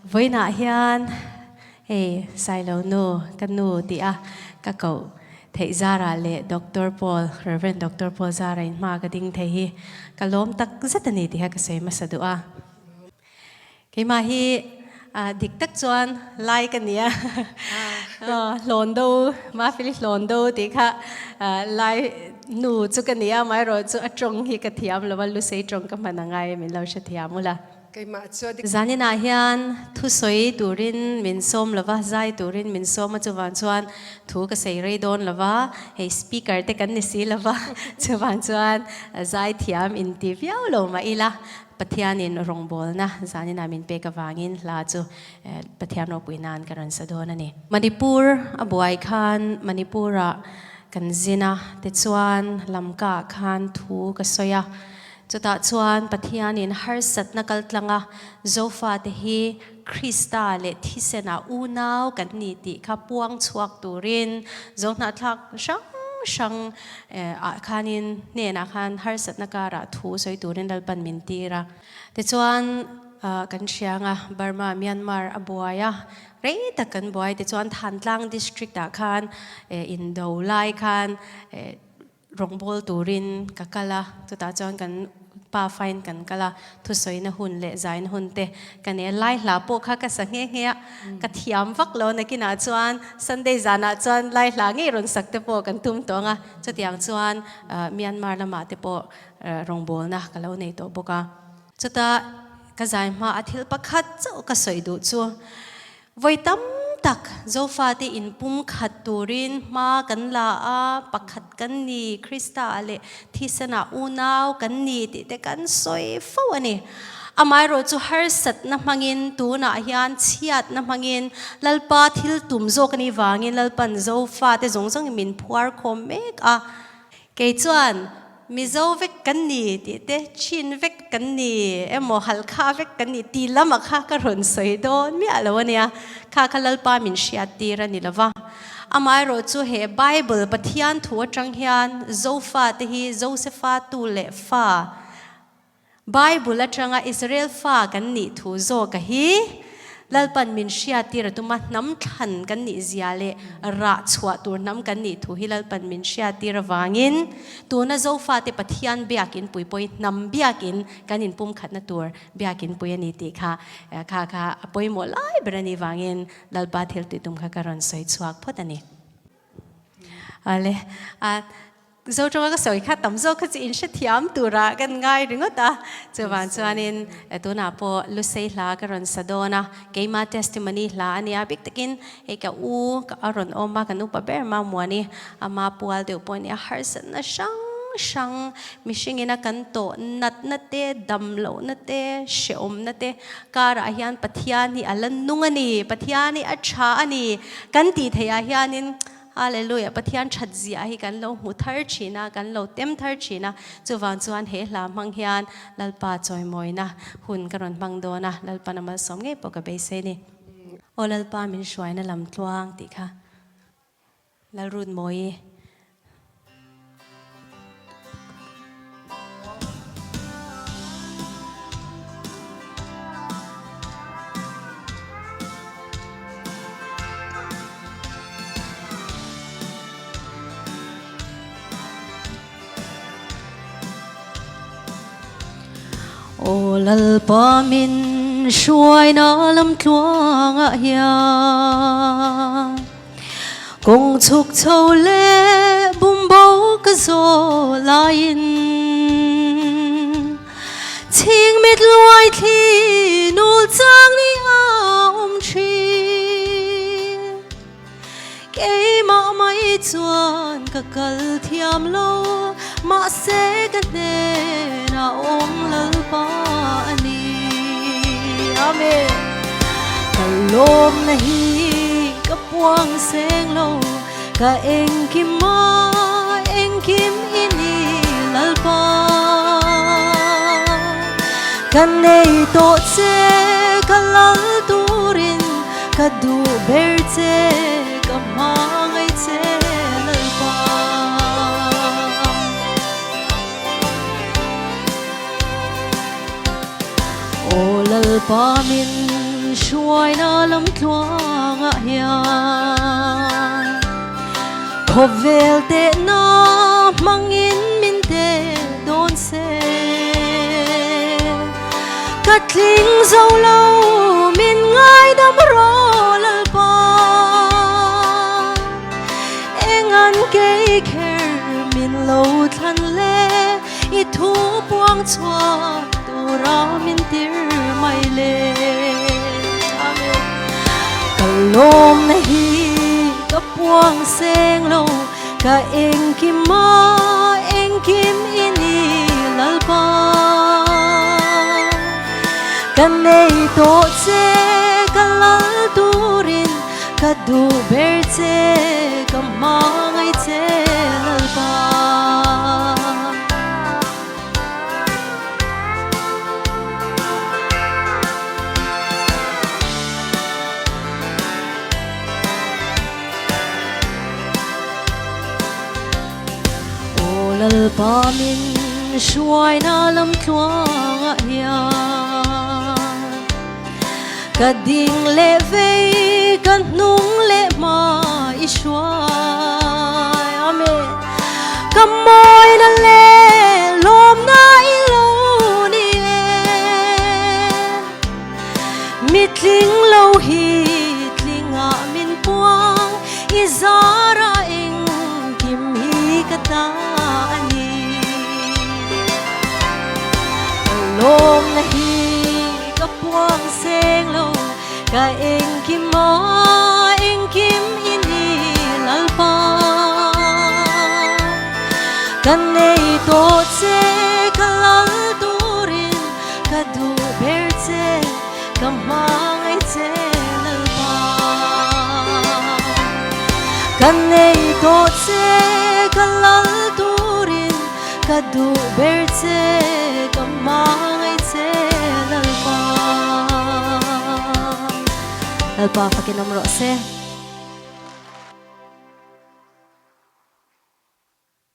với nãy hiền sai lâu nu kan nu ti a các cậu thầy ra ra lệ Dr. Paul Reverend Dr. Paul ra ra in ma cái ding thầy hi cái lom tak rất là nị thì ha cái say mà sadu a cái mà hi dik tak chuan lai kan nia lon do ma Philip lon do ti kha lai nu chu kan nia mai ro chu atong hi ka thiam lo lu sei trong ka manangai min lo sha thiam mula zani na hian thu soi turin min som lova zai turin min som chuwan chuan thu ka sei rei don lova he speaker te kan ni si lova chuwan chuan zai thiam in ti viau lo ma ila pathianin rongbol na zani na min pe ka wangin la chu pathiano puinan karon sadon ani Manipur abuai khan Manipura kan zina te chuan lamka khan thu ka soya chuta chuan pathianin har sat na kaltlanga zofa te hi Krista le thisena unau kan ni ti kha puang chuak turin zona thak sang khanin ne na khan har sat na kara thu soi turin dalpan min tira te chuan kan sianga Burma Myanmar abuaya rei ta kan boy te chuan Thanlang district ta khan Indo lai khan rongbol turin kakala chuta chuan kan pa fine kan kala thu soi na hun le zain hun te kan e lai hla po kha ka sa nge nge ka thiam vak lo na kina chuan Sunday zana chuan lai hla nge ron sak te po kan tum tonga chutiang chuan Myanmar lama te po rongbol na ka lo nei to boka chuta ka zai ma athil pakhat chau ka soi du chu voitam tak zofa te in pum khat turin ma kan la a pakhat kan ni Krista ale thisana unau kan ni ti te kan soi fo ani amai ro chu har sat na mangin tu na hian chiat na mangin lalpa thil tum zo kani wangin lalpan zofa te zongjong min phuar khom mek a ke chuan mizo vek kan ni ti te chin vek kan ni emo halkha vek kan ni ti lama kha ka ron soi don mi alowania kha khalal pa min shia tira ni lawa amai ro chu he Bible pathian thu atang hian zofa te hi Josepha tu le fa Bible atanga Israel fa kan ni thu zo ka hi lalpan min shia tira tuma nam than kan ni ziale ra chwa tur nam kan ni thu hi lalpan min shia tira wangin tuna zofa te pathian biakin puipoi nam biakin kanin pum khatna tur biakin puyani ti kha kha apoi mo lai brani wangin lalpa thil ti tum kha karon soi chuak photani ale zo trong ka soi kha tam zo kha chi in she thiam tura kan ngai ringota chuwan chuanin tuna po lu sei hla karon sadona keima testimony hla ania bik takin e ka u ka aron oma kanu pa ber ma muani ama pual de upon ya harsan na sang mishingina kanto nat nate damlo nate sheom nate kara hian pathiani alan nungani pathiani acha ani kan ti theya hianin Hallelujah pathian thatzia hi kan lo hu thar china kan lo tem thar china chuwan chuan he hla mang hian lalpa choi moina hun karon mang dona lalpa namal som nge poka be se ni o lalpa min shwaina lam tluang ti kha lalrun moi O lalpa min shuai na lam tluang a hian kong chuk chau le bum bo ka zo lain ching mit luai thi nu chang ni a thi ke ma mai chuan ka kal thiam lo ma se ka ne na lalpa ani amen kalom na hi ka puang seng lo ka engkim ma engkim ini lalpa kan nei to che kalal turin ka du ber che ka mangai che lalpa o lalpa min ช่วยน่าลำตัวงะยาขอเวลเตน่ามังอินมินเตโดนเซกัดลิงเจ้าเล่ามินง่ายดำรอลลปาเอ็งอันเกยแค่มินเล่าทันเลอีทูปวงชัวตัวรามินติรไม่เลกะลมในฮีกะปวงเสงโลกะเอ็งกิมมาเอ็งกิมอินีลลปากะเนยโตเจกะลลตูรินกะดูเบรเจกะมาไงเจลลปาลลปามินช่วยน่าลำตัวยากะดิ่งเละเวกะนุ่งเละมาอีช่วยอาเมกะมอยนั่นเละลมน่าอีโลนี่เอมิทลิงโลฮีทลิงอามินปวงอีซาราเองกิมฮีกะตาลมนะฮีกับพวงเสงโลกะเอ็งกิมมาเอ็งกิมอินีลลปากันเนยโตเจกะลลตูรินกะดูเบรเจกะมาไงเจลลปากันเนยโตเจกะลลตูรินกะดูเบรเจกะมาAlpa pakai nomor se